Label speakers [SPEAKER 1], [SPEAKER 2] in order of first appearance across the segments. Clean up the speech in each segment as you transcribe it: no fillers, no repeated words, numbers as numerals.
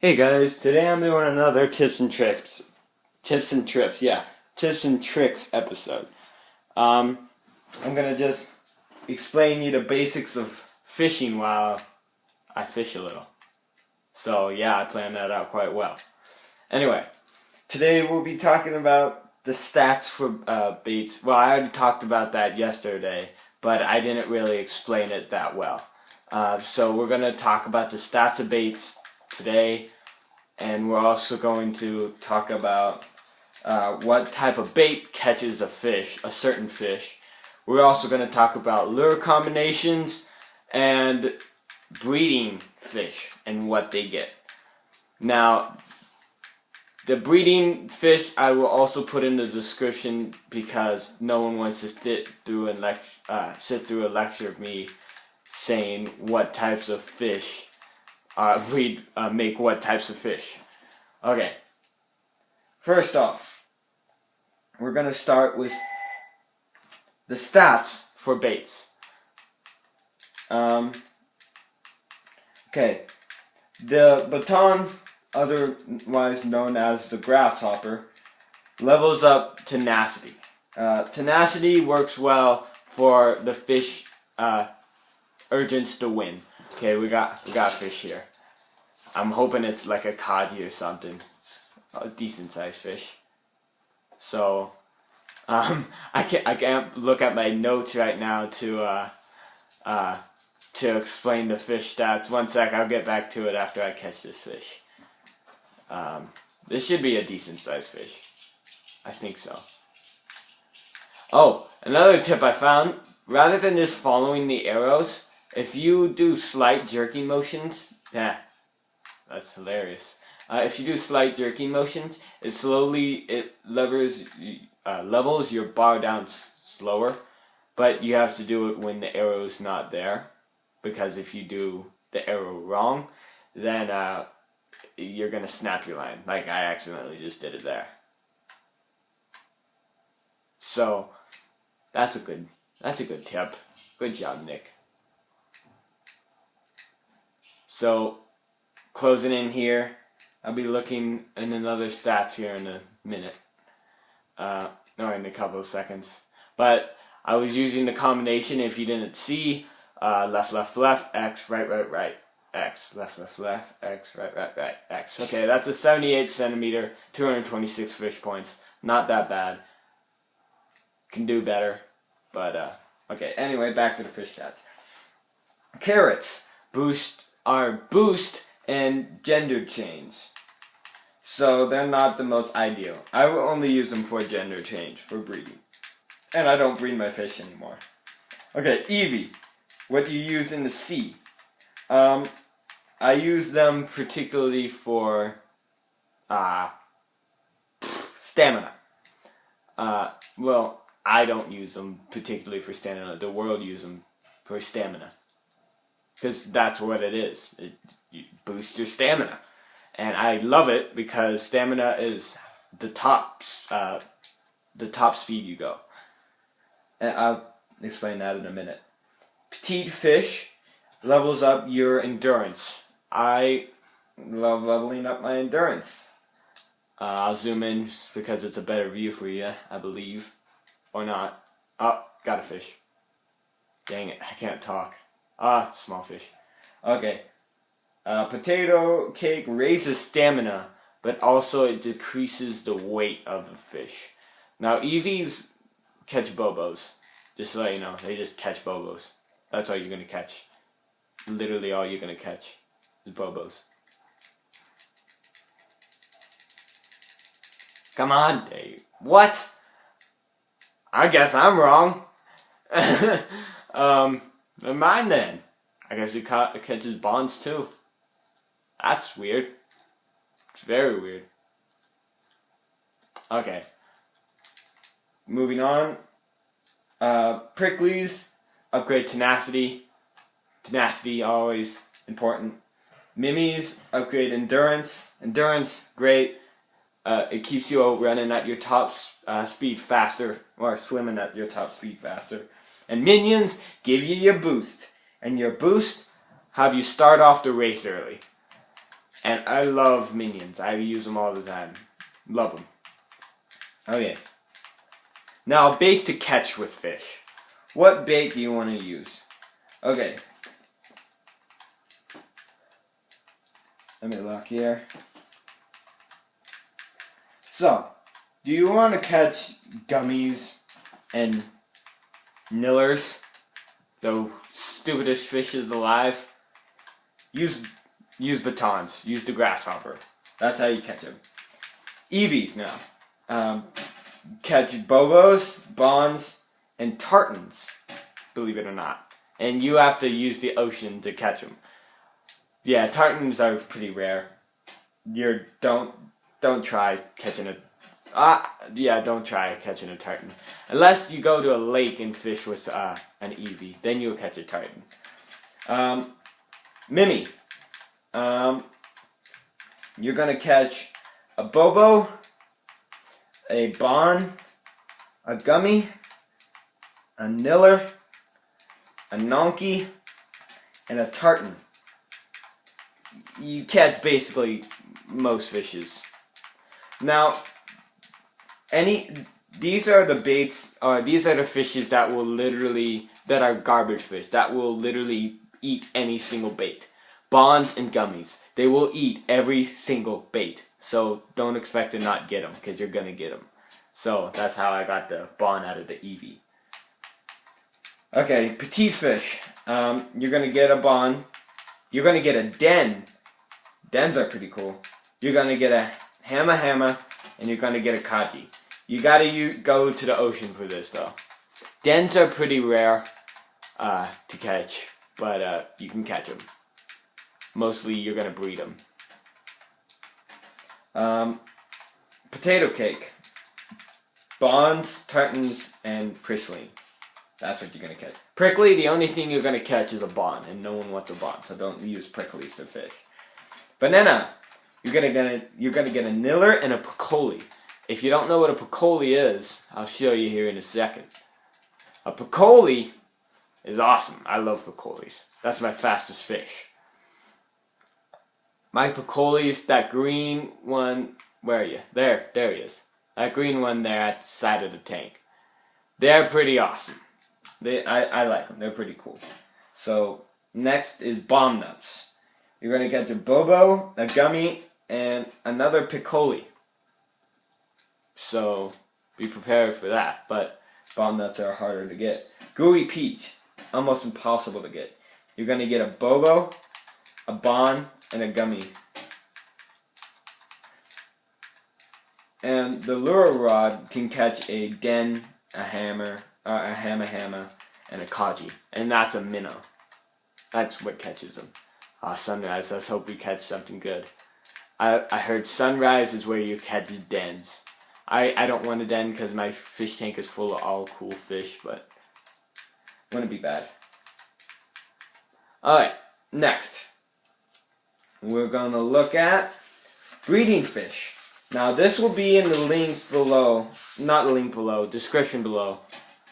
[SPEAKER 1] Hey guys, today I'm doing another tips and tricks episode. I'm gonna just explain you the basics of fishing while I fish a little. So yeah, I planned that out quite well. Anyway, today we'll be talking about the stats for baits. Well, I already talked about that yesterday, but I didn't really explain it that well. So we're gonna talk about the stats of baits today. And we're also going to talk about what type of bait catches a certain fish. We're also going to talk about lure combinations and breeding fish and what they get. Now, the breeding fish I will also put in the description because no one wants to sit through a lecture of me saying what types of fish make what types of fish. Okay. First off, we're going to start with the stats for baits. Okay. The baton, otherwise known as the grasshopper, levels up tenacity. Tenacity works well for the fish urgence to win. Okay, we got fish here. I'm hoping it's like a codgy or something. It's a decent sized fish. So, I can't look at my notes right now to explain the fish stats. One sec, I'll get back to it after I catch this fish. This should be a decent sized fish. I think so. Oh, another tip I found, rather than just following the arrows, if you do slight jerking motions, that's hilarious. If you do slight jerking motions, it levels your bar down slower, but you have to do it when the arrow's not there, because if you do the arrow wrong, then you're gonna snap your line, like I accidentally just did it there. So that's a good tip. Good job, Nick. So, closing in here, I'll be looking in another stats here in a minute. Or in a couple of seconds. But I was using the combination, if you didn't see, left, left, left, X, right, right, right, X, left, left, left, X, right, right, right, X. Okay, that's a 78 centimeter, 226 fish points. Not that bad. Can do better. But, okay, anyway, back to the fish stats. Carrots boost and gender change. So they're not the most ideal. I will only use them for gender change, for breeding. And I don't breed my fish anymore. Okay, Eevee. What do you use in the sea? I use them particularly for stamina. Well, I don't use them particularly for stamina. The world uses them for stamina. Because that's what it is. You boost your stamina. And I love it because stamina is the top speed you go. And I'll explain that in a minute. Petite fish levels up your endurance. I love leveling up my endurance. I'll zoom in just because it's a better view for you, I believe. Or not. Oh, got a fish. Dang it, I can't talk. Small fish. Okay. Potato cake raises stamina, but also it decreases the weight of the fish. Now, Eevees catch bobos. Just so you know, they just catch bobos. That's all you're going to catch. Literally all you're going to catch is bobos. Come on, Dave. What? I guess I'm wrong. Never mind then. I guess it catches bonds too. That's weird. It's very weird. Okay. Moving on. Pricklies upgrade tenacity. Tenacity always important. Mimis upgrade endurance. Endurance great. It keeps you running at your top speed faster, or swimming at your top speed faster. And minions give you your boost. And your boost have you start off the race early. And I love minions. I use them all the time. Love them. Okay. Now, bait to catch with fish. What bait do you want to use? Okay. Let me look here. So, do you want to catch gummies and nillers? The stupidest fishes alive? Use batons. Use the grasshopper. That's how you catch them. Eevees now. Catch bobos, bonds, and tartans. Believe it or not. And you have to use the ocean to catch them. Yeah, tartans are pretty rare. Don't try catching don't try catching a tartan unless you go to a lake and fish with an Eevee. Then you'll catch a tartan. Mimi. You're gonna catch a bobo, a bond, a gummy, a niller, a nonky, and a tartan. You catch basically most fishes. Now, these are the baits, or these are the fishes that are garbage fish, that will literally eat any single bait. Bonds and gummies, they will eat every single bait. So don't expect to not get them, because you're going to get them. So that's how I got the bond out of the Eevee. Okay, petite fish. You're going to get a bond. You're going to get a den. Dens are pretty cool. You're going to get a hammer, and you're going to get a kaji. You got to go to the ocean for this, though. Dens are pretty rare to catch, but you can catch them. Mostly, you're going to breed them. Potato cake. Bonds, tartans, and prickly. That's what you're going to catch. Prickly, the only thing you're going to catch is a bond, and no one wants a bond, so don't use pricklies to fish. Banana. You're gonna get a niller and a picoli. If you don't know what a picoli is, I'll show you here in a second. A picoli is awesome. I love picolis. That's my fastest fish. My picolis, that green one, where are you? There he is. That green one there at the side of the tank. They're pretty awesome. I like them. They're pretty cool. So next is bomb nuts. You're gonna get a bobo, a gummy, and another picoli. So be prepared for that. But bomb nuts are harder to get. Gooey peach, almost impossible to get. You're gonna get a bobo, a bond, and a gummy. And the lure rod can catch a den, a hammer, and a kaji. And that's a minnow. That's what catches them. Sunrise, let's hope we catch something good. I heard sunrise is where you catch dens. I don't want a den because my fish tank is full of all cool fish, but it wouldn't be bad. Alright, next. We're going to look at breeding fish. Now this will be in the link below, not the link below, description below.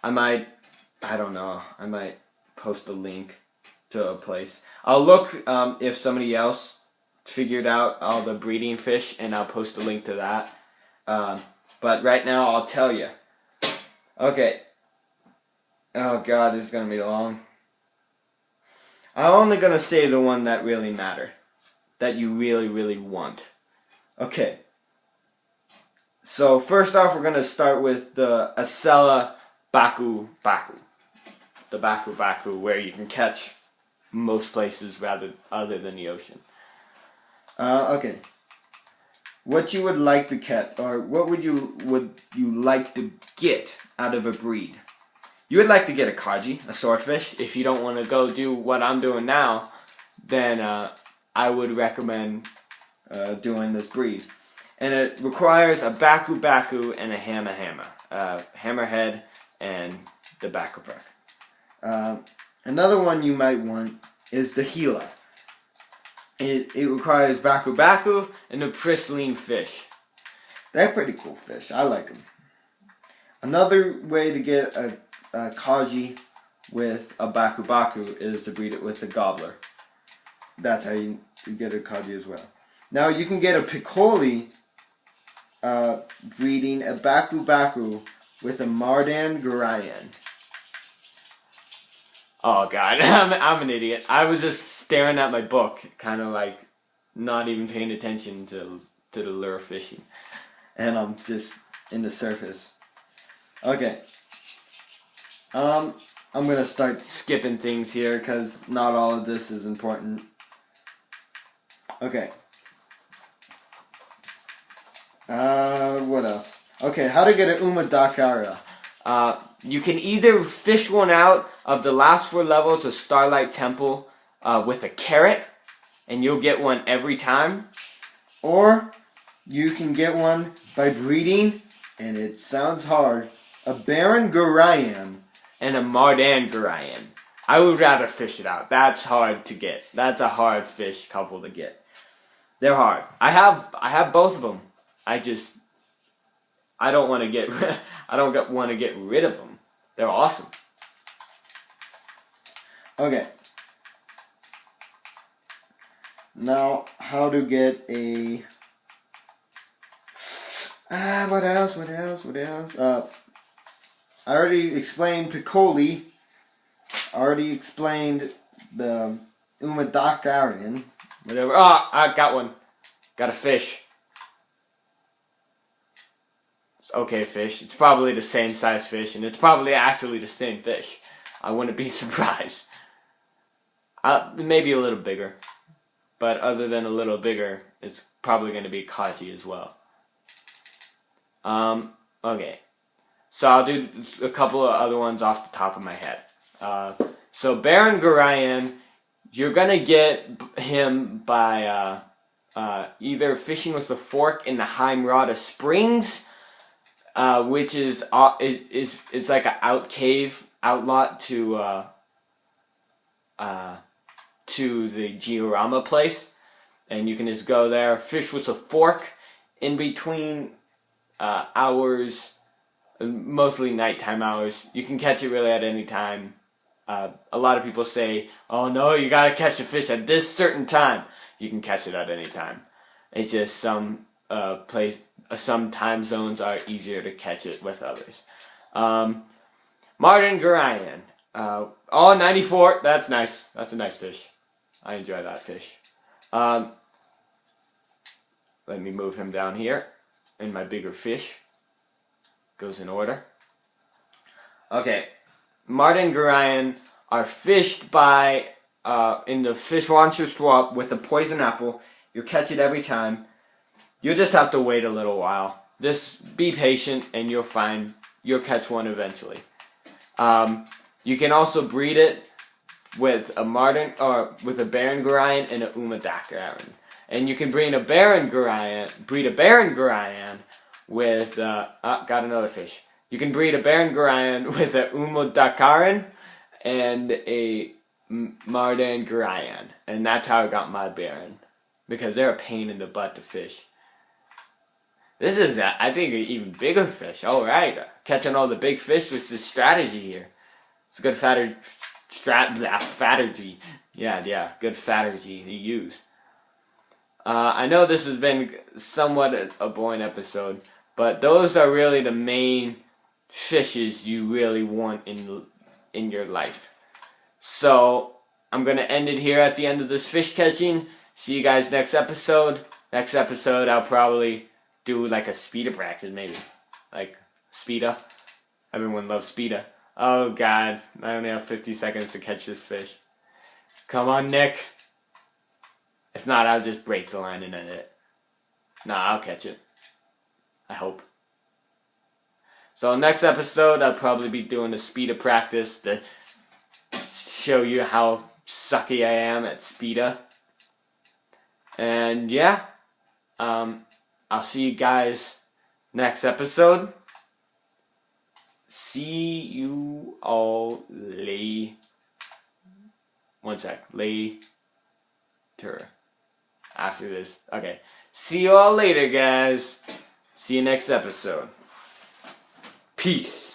[SPEAKER 1] I might post a link to a place. I'll look if somebody else figured out all the breeding fish, and I'll post a link to that. But right now I'll tell you. Okay. Oh God, this is gonna be long. I'm only gonna say the one that really matter, that you really, really want. Okay. So first off, we're gonna start with the Acela Baku Baku. The Baku Baku, where you can catch most places other than the ocean. Okay. What you would like to catch, or what would you like to get out of a breed? You would like to get a kaji, a swordfish. If you don't want to go do what I'm doing now, then I would recommend doing this breed. And it requires a Baku Baku and a hammer, hammerhead and the Baku Baku. Another one you might want is the Gila. It requires Baku Baku and a pristine fish. They're pretty cool fish. I like them. Another way to get a kaji with a Baku Baku is to breed it with a gobbler. That's how you get a kaji as well. Now you can get a piccoli breeding a baku baku with a mardan garayan. Oh god, I'm an idiot. I was just staring at my book, kind of like not even paying attention to the lure fishing, and I'm just in the surface. Okay. I'm gonna start skipping things here because not all of this is important. Okay. What else? Okay, how to get an umadakara. You can either fish one out of the last 4 levels of Starlight Temple with a carrot, and you'll get one every time. Or you can get one by breeding, and it sounds hard, a Baron Garayan and a Mardan Garayan. I would rather fish it out. That's hard to get. That's a hard fish couple to get. They're hard. I have both of them. I don't want to get rid of them. They're awesome. Okay. Now, how to get a what else? I already explained piccoli. I already explained the umadakarian. Whatever. Oh, I got one. Got a fish. It's okay fish. It's probably the same size fish, and it's probably actually the same fish. I wouldn't be surprised. Maybe a little bigger. But other than a little bigger, it's probably going to be kaji as well. Okay. So I'll do a couple of other ones off the top of my head. So Baron Garayan, you're going to get him by either fishing with a fork in the Heimrada Springs, which is like an outlot to the Giorama place, and you can just go there, fish with a fork in between hours, mostly nighttime hours. You can catch it really at any time. A lot of people say, "Oh no, you gotta catch a fish at this certain time." You can catch it at any time. It's just some time zones are easier to catch it with others. Martin Garayan. 94. That's nice. That's a nice fish. I enjoy that fish. Let me move him down here. And my bigger fish goes in order. Okay. Martin Garayan are fished by in the fish launcher swap with a poison apple. You'll catch it every time. You'll just have to wait a little while. Just be patient and you'll catch one eventually. You can also breed it with a Baron Garayan and a umadakarian. And you can breed a Baron Garayan with got another fish. You can breed a Baron Garayan with a umadakarian and a Mardan Garayan. And that's how I got my Baron. Because they're a pain in the butt to fish. This is, I think, an even bigger fish. Alright, catching all the big fish with this strategy here. It's a good strategy. Yeah, good strategy to use. I know this has been somewhat a boring episode, but those are really the main fishes you really want in your life. So, I'm going to end it here at the end of this fish catching. See you guys next episode. Next episode, I'll probably do like a speeda practice, maybe. Like, speeda. Everyone loves speeda. Oh, God. I only have 50 seconds to catch this fish. Come on, Nick. If not, I'll just break the line and end it. Nah, I'll catch it. I hope. So, next episode, I'll probably be doing a speeda practice to show you how sucky I am at speeda. And, yeah. I'll see you guys next episode. See you all later. One sec. Later. After this. Okay. See you all later, guys. See you next episode. Peace.